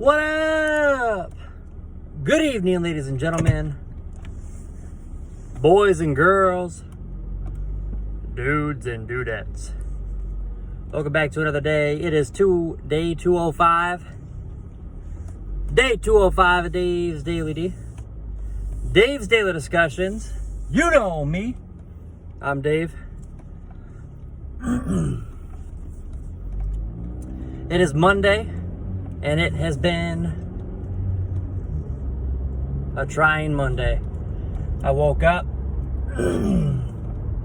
What up? Good evening, ladies and gentlemen, boys and girls, dudes and dudettes. Welcome back to another day. It is day 205. Day 205 of Dave's Daily D. Dave's Daily Discussions. You know me. I'm Dave. It is Monday, and it has been a trying Monday. I woke up,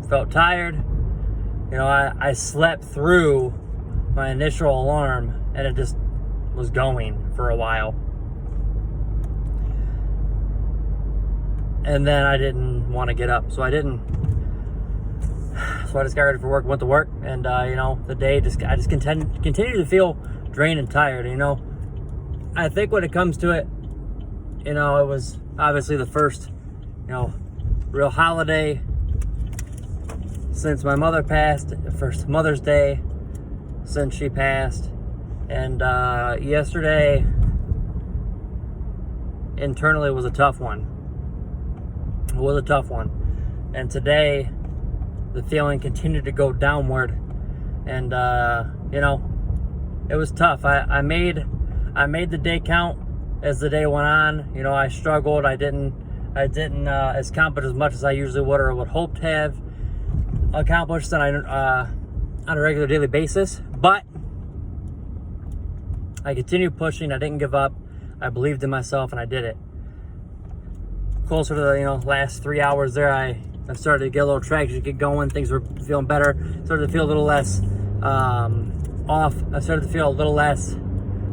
felt tired. You know, I slept through my initial alarm, and it just was going for a while. And then I didn't want to get up, so I didn't. So I just got ready for work, went to work, and the day I just continue to feel drained and tired. I think when it comes to it, it was obviously the first, real holiday since my mother passed, first Mother's Day since she passed, and yesterday internally was a tough one. It was a tough one, and today the feeling continued to go downward, and it was tough. I made the day count as the day went on. I struggled. I didn't accomplish as much as I usually would or would hope to have accomplished on a regular daily basis. But I continued pushing. I didn't give up. I believed in myself, and I did it. Closer to the last 3 hours there, I started to get a little traction, get going. Things were feeling better. Started to feel a little less off. I started to feel a little less.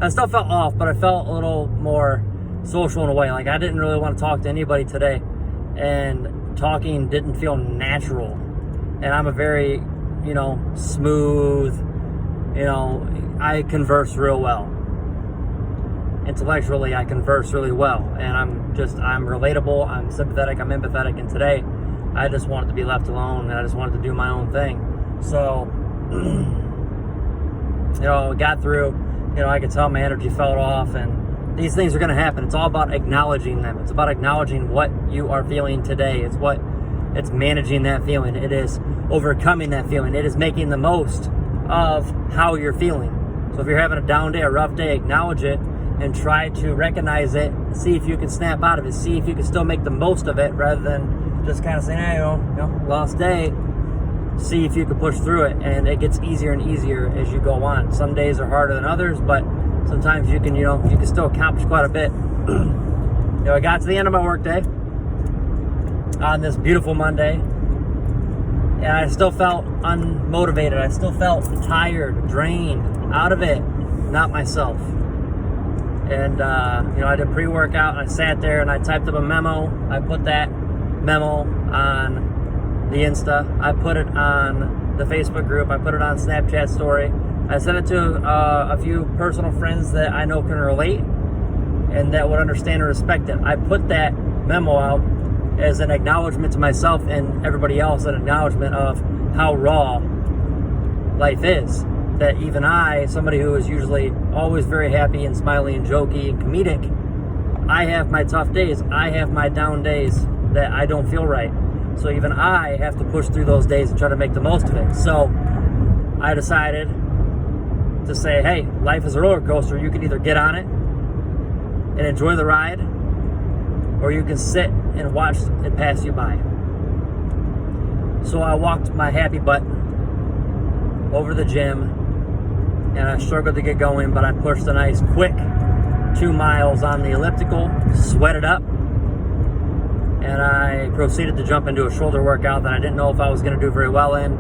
I still felt off, but I felt a little more social in a way. Like I didn't really want to talk to anybody today, and talking didn't feel natural. And I'm a very, smooth. I converse real well. Intellectually, I converse really well, and I'm relatable. I'm sympathetic. I'm empathetic, and today I just wanted to be left alone, and I just wanted to do my own thing. So, got through. I could tell my energy felt off, and these things are going to happen. It's all about acknowledging them. It's about acknowledging what you are feeling today. It's managing that feeling. It is overcoming that feeling. It is making the most of how you're feeling. So if you're having a down day, a rough day, acknowledge it and try to recognize it. See if you can snap out of it. See if you can still make the most of it rather than just kind of saying, hey, lost day. See if you can push through it, and it gets easier and easier as you go on. Some days are harder than others, but sometimes you can still accomplish quite a bit. I got to the end of my workday on this beautiful Monday, and I still felt unmotivated. I still felt tired, drained, out of it, not myself. And I did pre-workout, and I sat there and I typed up a memo. I put that memo on the Insta. I put it on the Facebook group. I put it on Snapchat story. I sent it to a few personal friends that I know can relate and that would understand and respect it. I put that memo out as an acknowledgement to myself and everybody else, an acknowledgement of how raw life is. That even I, somebody who is usually always very happy and smiley and jokey and comedic, I have my tough days. I have my down days that I don't feel right. So even I have to push through those days and try to make the most of it. So I decided to say, hey, life is a roller coaster. You can either get on it and enjoy the ride, or you can sit and watch it pass you by. So I walked my happy butt over the gym, and I struggled to get going, but I pushed a nice quick 2 miles on the elliptical, sweated up, and I proceeded to jump into a shoulder workout that I didn't know if I was going to do very well in.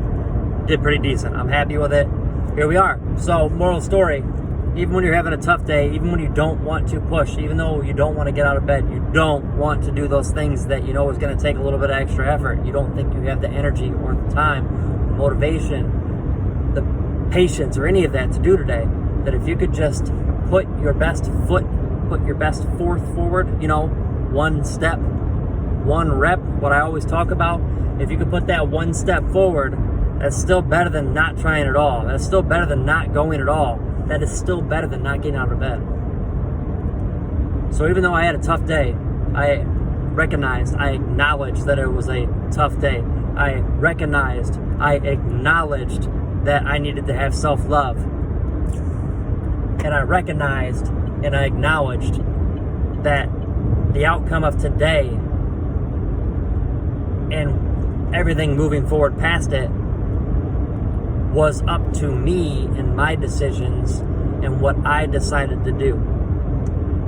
Did pretty decent. I'm happy with it. Here we are. So, moral story, even when you're having a tough day, even when you don't want to push, even though you don't want to get out of bed, you don't want to do those things that you know is going to take a little bit of extra effort. You don't think you have the energy or the time, the motivation, the patience, or any of that to do today. That if you could just put your best foot, put your best forward, one step, one rep, what I always talk about, if you could put that one step forward, that's still better than not trying at all. That's still better than not going at all. That is still better than not getting out of bed. So even though I had a tough day, I acknowledged that it was a tough day. I acknowledged that I needed to have self-love. And I recognized and I acknowledged that the outcome of today and everything moving forward past it was up to me and my decisions and what I decided to do.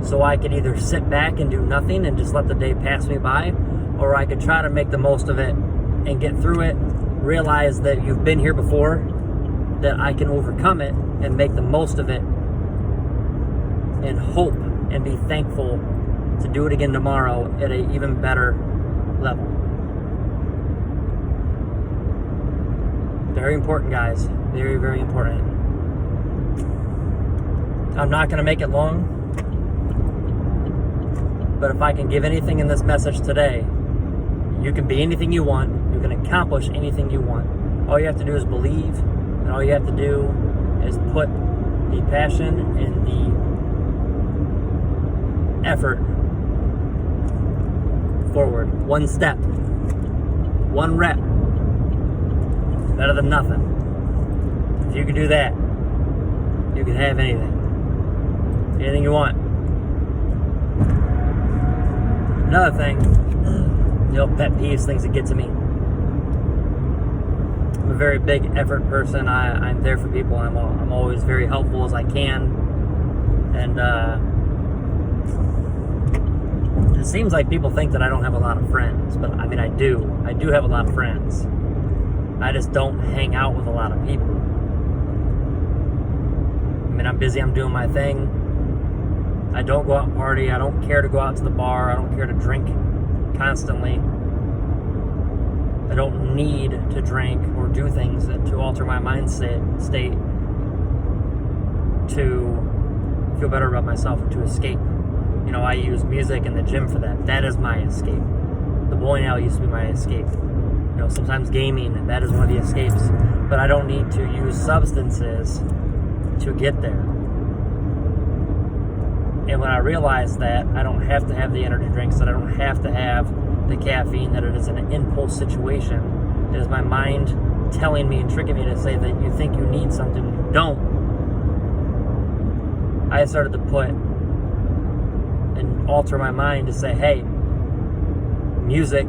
So I could either sit back and do nothing and just let the day pass me by, or I could try to make the most of it and get through it, realize that you've been here before, that I can overcome it and make the most of it, and hope and be thankful to do it again tomorrow at an even better level. Very important, guys. Very, very important. I'm not going to make it long, but if I can give anything in this message today, you can be anything you want. You can accomplish anything you want. All you have to do is believe, and all you have to do is put the passion and the effort forward. One step, one rep, better than nothing. If you can do that, you can have anything. Anything you want. Another thing, pet peeves, things that get to me. I'm a very big effort person. I'm there for people. I'm always very helpful as I can. And it seems like people think that I don't have a lot of friends, but I mean, I do. I do have a lot of friends. I just don't hang out with a lot of people. I mean, I'm busy. I'm doing my thing. I don't go out and party. I don't care to go out to the bar. I don't care to drink constantly. I don't need to drink or do things to alter my mindset state to feel better about myself or to escape. I use music in the gym for that. That is my escape. The bowling alley used to be my escape. Sometimes gaming, that is one of the escapes. But I don't need to use substances to get there. And when I realized that, I don't have to have the energy drinks, that I don't have to have the caffeine, that it is an impulse situation. It is my mind telling me and tricking me to say that you think you need something, you don't. I started to put and alter my mind to say, hey, music,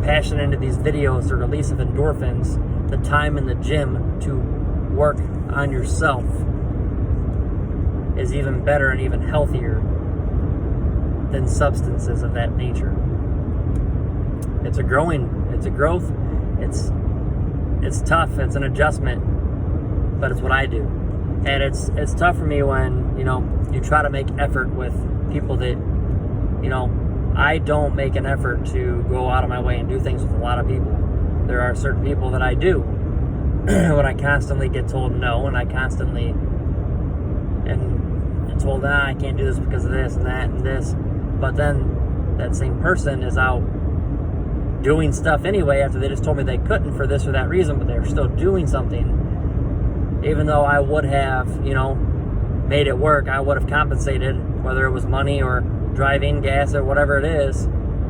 passion into these videos, the release of endorphins, the time in the gym to work on yourself is even better and even healthier than substances of that nature. It's a growth, it's tough, it's an adjustment, but it's what I do. And it's tough for me when, you try to make effort with people that, I don't make an effort to go out of my way and do things with a lot of people. There are certain people that I do. When I constantly get told no, and I constantly and told, I can't do this because of this and that and this. But then that same person is out doing stuff anyway after they just told me they couldn't for this or that reason, but they're still doing something. Even though I would have, made it work, I would have compensated, whether it was money or driving, gas, or whatever it is.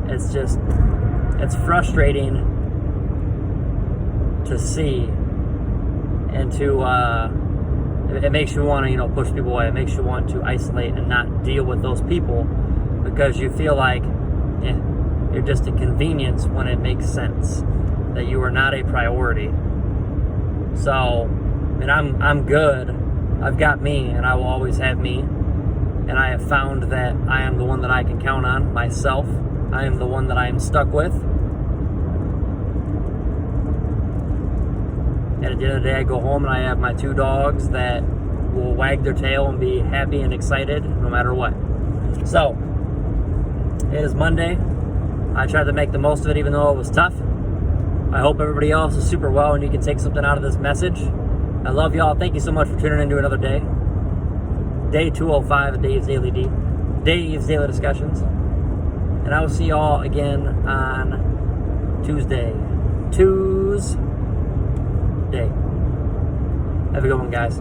It's frustrating to see, and it makes you want to, push people away. It makes you want to isolate and not deal with those people because you feel like you're just a convenience when it makes sense, that you are not a priority. So, I'm good. I've got me, and I will always have me. And I have found that I am the one that I can count on, myself. I am the one that I am stuck with. And at the end of the day, I go home and I have my 2 dogs that will wag their tail and be happy and excited no matter what. So, it is Monday. I tried to make the most of it even though it was tough. I hope everybody else is super well and you can take something out of this message. I love y'all. Thank you so much for tuning into another day. Day 205 of Dave's Daily Discussions. And I will see y'all again on Tuesday. Have a good one, guys.